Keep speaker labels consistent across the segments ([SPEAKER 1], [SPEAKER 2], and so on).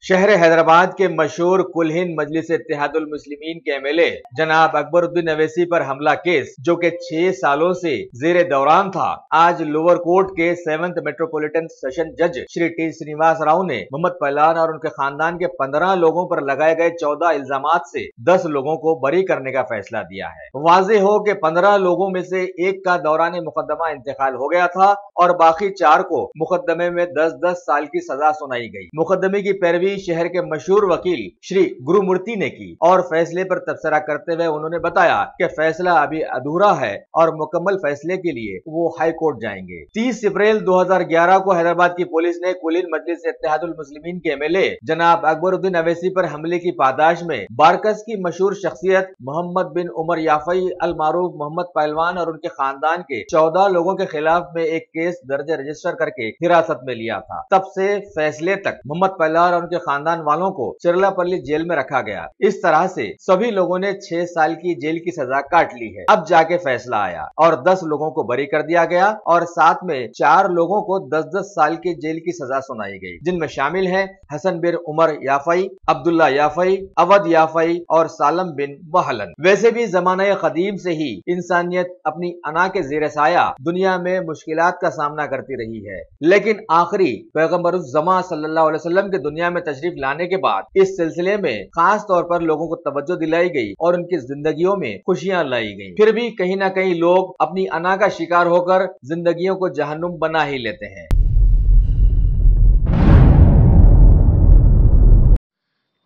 [SPEAKER 1] शहर हैदराबाद के मशहूर कुल हिंद मजलिस इत्तेहादुल मुस्लिमीन के एमएलए जनाब अकबरुद्दीन अवैसी पर हमला केस जो कि 6 सालों से जेरे दौरान था, आज लोअर कोर्ट के 7th मेट्रोपॉलिटन सेशन जज श्री टी श्रीनिवास राव ने मोहम्मद पहलवान और उनके खानदान के 15 लोगों पर लगाए गए 14 इल्जामात से 10 लोगों को बरी करने का फैसला दिया है। वाज़ेह हो कि 15 लोगों में से एक का दौरान मुकदमा इंतकाल हो गया था और बाकी 4 को मुकदमे में 10-10 साल की सजा सुनाई गई। मुकदमे की पैरवी शहर के मशहूर वकील श्री गुरुमूर्ति ने की और फैसले पर तबसरा करते हुए उन्होंने बताया कि फैसला अभी अधूरा है और मुकम्मल फैसले के लिए वो हाई कोर्ट जाएंगे। 30 अप्रैल 2011 को हैदराबाद की पुलिस ने कुल हिंद मजलिस इत्तेहादुल मुस्लिमीन के एमएलए जनाब अकबरुद्दीन अवैसी पर हमले की पादाश में बारकस की मशहूर शख्सियत मोहम्मद बिन उमर याफई अल मारूफ मोहम्मद पहलवान और उनके खानदान के 14 लोगों के खिलाफ में एक केस दर्ज रजिस्टर करके हिरासत में लिया था। तब से फैसले तक मोहम्मद पहलवान और उनके खानदान वालों को चिरलापल्ली जेल में रखा गया। इस तरह से सभी लोगों ने 6 साल की जेल की सजा काट ली है। अब जाके फैसला आया और 10 लोगों को बरी कर दिया गया और साथ में 4 लोगों को 10-10 साल की जेल की सजा सुनाई गई, जिनमें शामिल हैं हसन बिन उमर याफई, अब्दुल्ला याफई, अवध याफई और सालम बिन बहलन। वैसे भी ज़माने कदीम से ही इंसानियत अपनी अना के ज़ेर साया दुनिया में मुश्किलात का सामना करती रही है, लेकिन आखिरी पैगंबरुज़्ज़मा सल्लल्लाहु अलैहि वसल्लम के दुनिया में तशरीफ लाने के बाद इस सिलसिले में खास तौर पर लोगों को तवज्जो दिलाई गई और उनकी जिंदगियों में खुशियां लाई गई। फिर भी कहीं ना कहीं लोग अपनी अना का शिकार होकर जिंदगियों को जहन्नुम बना ही लेते हैं।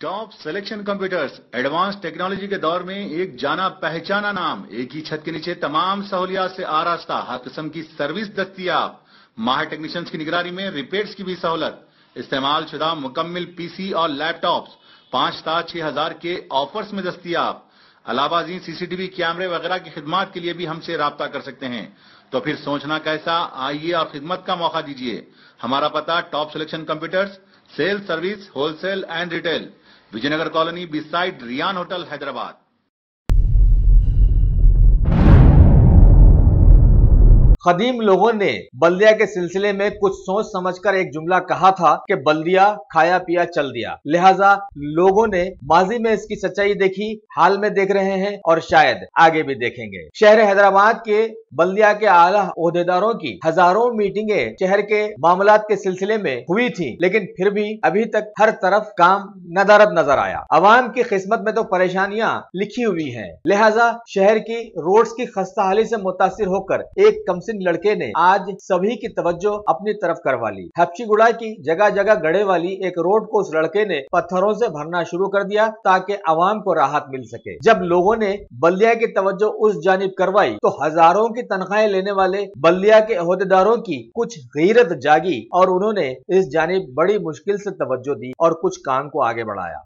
[SPEAKER 2] Top selection computers advance technology के दौर में एक जाना पहचाना नाम, एक ही छत के नीचे तमाम सहूलियात से आरास्ता, हर किस्म की सर्विस दस्तयाब, माहिर टेक्नीशियंस की निगरानी में रिपेयर्स की भी सहूलत, इस्तेमाल शुदा मुकम्मल पीसी और लैपटॉप्स 5-6 हज़ार के ऑफर्स में दस्तयाब। अलावाजी सीसीटीवी कैमरे वगैरह की खिदमत के लिए भी हमसे राब्ता कर सकते हैं। तो फिर सोचना कैसा, आइए और खिदमत का मौका दीजिए। हमारा पता top selection computers, sale service, wholesale and retail, Vijayanagar colony beside Riyan hotel, Hyderabad.
[SPEAKER 1] कदीम लोगों ने बल्दिया के सिलसिले में कुछ सोच समझकर एक जुमला कहा था कि बल्दिया खाया पिया चल दिया, लिहाजा लोगों ने माजी में इसकी सच्चाई देखी, हाल में देख रहे हैं और शायद आगे भी देखेंगे। शहर हैदराबाद के बल्दिया के आला ओहदेदारों की हजारों मीटिंगें शहर के मामलात के सिलसिले में हुई थी, लेकिन फिर भी अभी तक हर तरफ काम नदारद नजर आया। अवाम की किस्मत में तो परेशानियां लिखी हुई हैं, लिहाजा शहर की रोड्स की खस्ता हाली से मुतासिर होकर एक कमसिन लड़के ने आज सभी की तवज्जो अपनी तरफ करवा ली। हफ्शीगुड़ा की जगह जगह गड़े वाली एक रोड को उस लड़के ने पत्थरों से भरना शुरू कर दिया ताकि आवाम को राहत मिल सके। जब लोगों ने बल्दिया की तवज्जो उस जानिब करवाई तो हजारों की तनख्वाहें लेने वाले बल्दिया के ओहदेदारों की कुछ गैरत जागी और उन्होंने इस जानिब बड़ी मुश्किल से तवज्जो दी और कुछ काम को आगे बढ़ाया।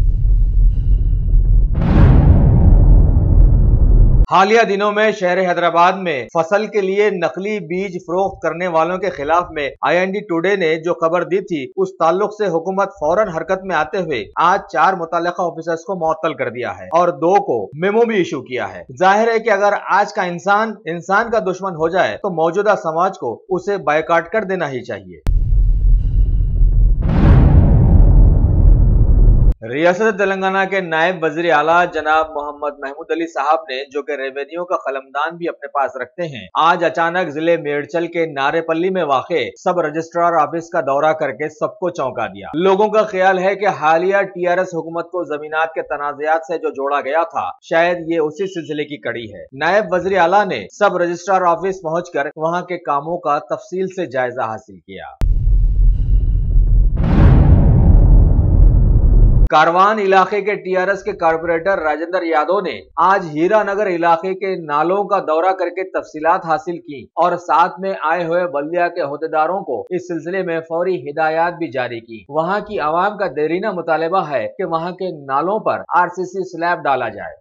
[SPEAKER 1] हालिया दिनों में शहर हैदराबाद में फसल के लिए नकली बीज फरोख्त करने वालों के खिलाफ में IND टुडे ने जो खबर दी थी, उस ताल्लुक से हुकूमत फौरन हरकत में आते हुए आज 4 मुतल्लिका ऑफिसर्स को मुअत्तल कर दिया है और 2 को मेमो भी इशू किया है। जाहिर है कि अगर आज का इंसान का दुश्मन हो जाए तो मौजूदा समाज को उसे बायकॉट कर देना ही चाहिए। रियासत तेलंगाना के नायब वजीर आला जनाब मोहम्मद महमूद अली साहब ने, जो कि रेवेन्यू का कलमदान भी अपने पास रखते हैं, आज अचानक जिले मेडचल के नारेपल्ली में वाक़े सब रजिस्ट्रार ऑफिस का दौरा करके सबको चौंका दिया। लोगों का ख्याल है कि हालिया TRS हुकूमत को जमीनात के तनाज़ात से जो जोड़ा गया था, शायद ये उसी सिलसिले की कड़ी है। नायब वजीर आला ने सब रजिस्ट्रार ऑफिस पहुंचकर वहां के कामों का तफसील से जायजा हासिल किया। कारवान इलाके के TRS के कारपोरेटर राजेंद्र यादव ने आज हीरानगर इलाके के नालों का दौरा करके तफसीलात हासिल की और साथ में आए हुए बल्दिया के ओहदेदारों को इस सिलसिले में फौरी हिदायत भी जारी की। वहां की आवाम का देरीना मुतालबा है कि वहां के नालों पर RCC स्लैब डाला जाए।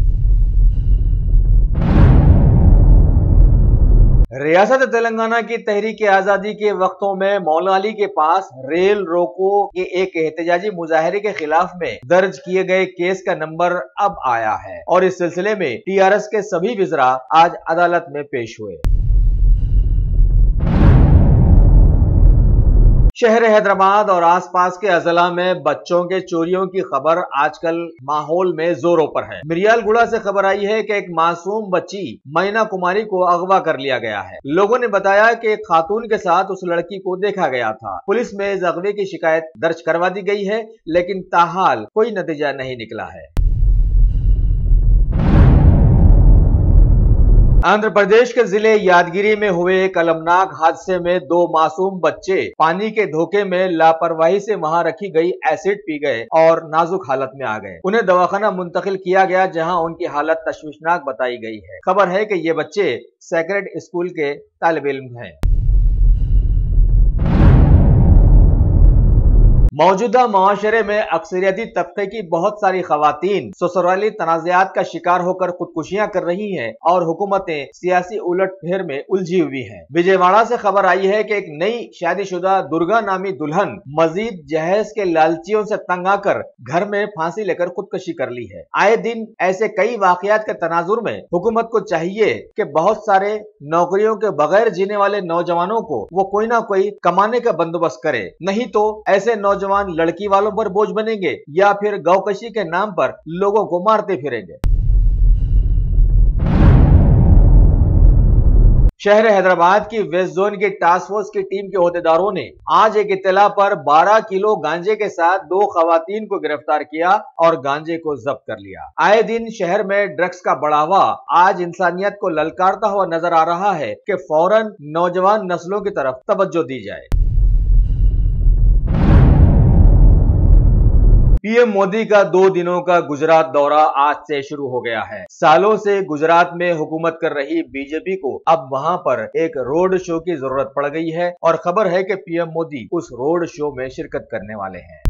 [SPEAKER 1] रियासत तेलंगाना की तहरीक आजादी के वक्तों में मौला अली के पास रेल रोको के एक एहतजाजी मुजाहरे के खिलाफ में दर्ज किए गए केस का नंबर अब आया है और इस सिलसिले में TRS के सभी विज़रा आज अदालत में पेश हुए। शहर हैदराबाद और आसपास के अजला में बच्चों के चोरियों की खबर आजकल माहौल में जोरों पर है। मिरियालगुड़ा से खबर आई है कि एक मासूम बच्ची मैना कुमारी को अगवा कर लिया गया है। लोगों ने बताया कि एक खातून के साथ उस लड़की को देखा गया था। पुलिस में इस अगवे की शिकायत दर्ज करवा दी गई है, लेकिन ताहाल कोई नतीजा नहीं निकला है। आंध्र प्रदेश के जिले यादगिरी में हुए एक अलमनाक हादसे में 2 मासूम बच्चे पानी के धोखे में लापरवाही से वहां रखी गई एसिड पी गए और नाजुक हालत में आ गए। उन्हें दवाखाना मुंतकिल किया गया, जहां उनकी हालत तशवीशनाक बताई गई है। खबर है कि ये बच्चे सेक्रेड स्कूल के तालिब इल्म हैं। मौजूदा माशरे में अक्सरियती तबके की बहुत सारी खवातीन ससुराली तनाज़ात का शिकार होकर खुदकुशियां कर रही हैं और हुकूमतें सियासी उलटफेर में उलझी हुई हैं। विजयवाड़ा से खबर आई है कि एक नई शादीशुदा दुर्गा नामी दुल्हन मजीद जहेज के लालचियों से तंग आकर घर में फांसी लेकर खुदकशी कर ली है। आए दिन ऐसे कई वाकयात के तनाजुर में हुकूमत को चाहिए कि बहुत सारे नौकरियों के बगैर जीने वाले नौजवानों को वो कोई ना कोई कमाने का बंदोबस्त करे, नहीं तो ऐसे नौजवान लड़की वालों पर बोझ बनेंगे या फिर गौकशी के नाम पर लोगों को मारते फिरेंगे। शहर हैदराबाद की वेस्ट जोन की टास्क फोर्स की टीम के ओहदेदारों ने आज एक इत्तला पर 12 किलो गांजे के साथ 2 खवातीन को गिरफ्तार किया और गांजे को जब्त कर लिया। आए दिन शहर में ड्रग्स का बढ़ावा आज इंसानियत को ललकारता हुआ नजर आ रहा है कि फौरन नौजवान नस्लों की तरफ तवज्जो दी जाए। पीएम मोदी का 2 दिनों का गुजरात दौरा आज से शुरू हो गया है। सालों से गुजरात में हुकूमत कर रही बीजेपी को अब वहां पर एक रोड शो की जरूरत पड़ गई है और खबर है कि पीएम मोदी उस रोड शो में शिरकत करने वाले हैं।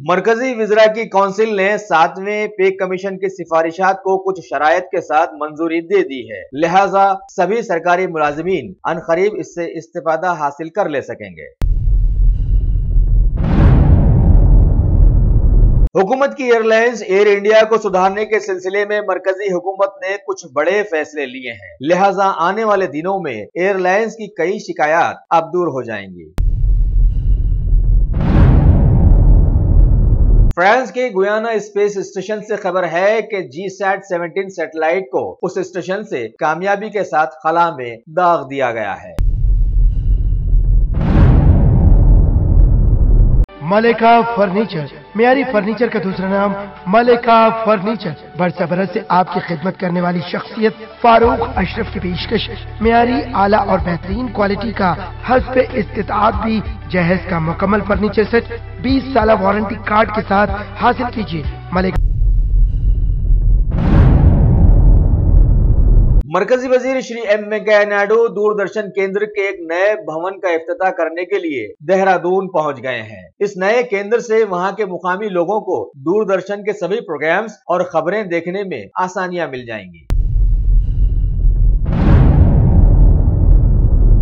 [SPEAKER 1] मरकजी विज़रा की काउंसिल ने 7वें पे कमीशन की सिफारिशात को कुछ शराइत के साथ मंजूरी दे दी है, लिहाजा सभी सरकारी मुलाजिमीन अनकरीब इससे इस्तिफादा हासिल कर ले सकेंगे। हुकूमत की एयरलाइंस एयर इंडिया को सुधारने के सिलसिले में मरकजी हुकूमत ने कुछ बड़े फैसले लिए हैं, लिहाजा आने वाले दिनों में एयरलाइंस की कई शिकायत अब दूर हो जाएंगी। फ्रांस के गुयाना स्पेस स्टेशन से खबर है कि GSAT-17 सैटेलाइट को उस स्टेशन से कामयाबी के साथ खला में दाग दिया गया है।
[SPEAKER 3] मलिका फर्नीचर, मियारी फर्नीचर का दूसरा नाम मलिका फर्नीचर, बरसा बरस से आपकी खिदमत करने वाली शख्सियत फारूक अशरफ की पेशकश मियारी आला और बेहतरीन क्वालिटी का हस्ब इस्तिताअत भी जहेज का मुकम्मल फर्नीचर सेट 20 साल वारंटी कार्ड के साथ हासिल कीजिए। मलिका
[SPEAKER 1] मरकजी वजीर श्री एम वेंकैया नायडू दूरदर्शन केंद्र के एक नए भवन का इफ्तिताह करने के लिए देहरादून पहुंच गए हैं। इस नए केंद्र से वहां के मुकामी लोगों को दूरदर्शन के सभी प्रोग्राम्स और खबरें देखने में आसानियां मिल जाएंगी।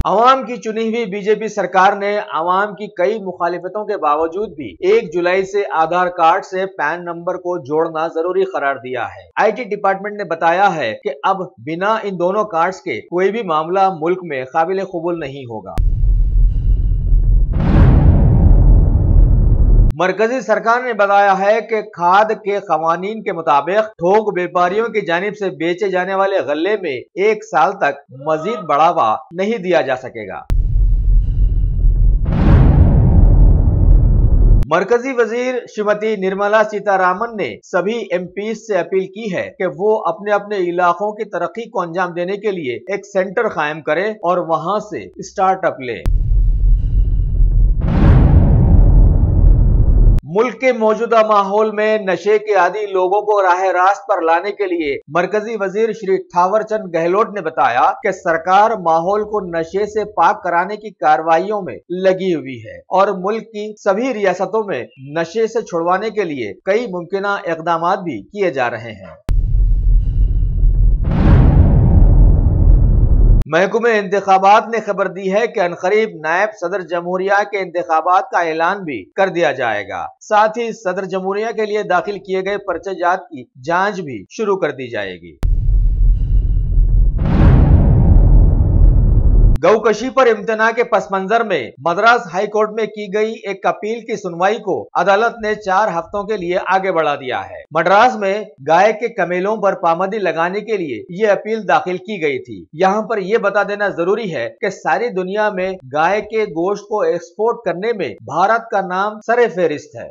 [SPEAKER 1] अवाम की चुनी हुई बीजेपी सरकार ने अवाम की कई मुखालिफतों के बावजूद भी 1 जुलाई से आधार कार्ड से पैन नंबर को जोड़ना जरूरी करार दिया है। IT डिपार्टमेंट ने बताया है कि अब बिना इन दोनों कार्ड्स के कोई भी मामला मुल्क में काबिल कबूल नहीं होगा। मरकजी सरकार ने बताया है कि खाद के कवानीन के मुताबिक थोक व्यापारियों की जानिब से बेचे जाने वाले गल्ले में 1 साल तक मजीद बढ़ावा नहीं दिया जा सकेगा। मरकजी वजीर श्रीमती निर्मला सीतारामन ने सभी MPs से अपील की है कि वो अपने अपने इलाकों की तरक्की को अंजाम देने के लिए एक सेंटर कायम करें और वहां से स्टार्टअप लें। मुल्क के मौजूदा माहौल में नशे के आदी लोगों को राह रास्त पर लाने के लिए मरकजी वजीर श्री थावरचंद गहलोत ने बताया कि सरकार माहौल को नशे से पाक कराने की कार्रवाइयों में लगी हुई है और मुल्क की सभी रियासतों में नशे से छुड़वाने के लिए कई मुमकिना इक़दामात भी किए जा रहे हैं। महकमे इंतखाबात ने खबर दी है कि अनकरीब नायब सदर जमहूरिया के इंतखाबात का ऐलान भी कर दिया जाएगा। साथ ही सदर जमहूरिया के लिए दाखिल किए गए पर्चेजात की जांच भी शुरू कर दी जाएगी। गौकशी पर इम्तना के पस मंजर में मद्रास हाई कोर्ट में की गई एक अपील की सुनवाई को अदालत ने 4 हफ्तों के लिए आगे बढ़ा दिया है। मद्रास में गाय के कमेलों पर पाबंदी लगाने के लिए ये अपील दाखिल की गई थी। यहाँ पर यह बता देना जरूरी है कि सारी दुनिया में गाय के गोश्त को एक्सपोर्ट करने में भारत का नाम सरे फेरिस्त है।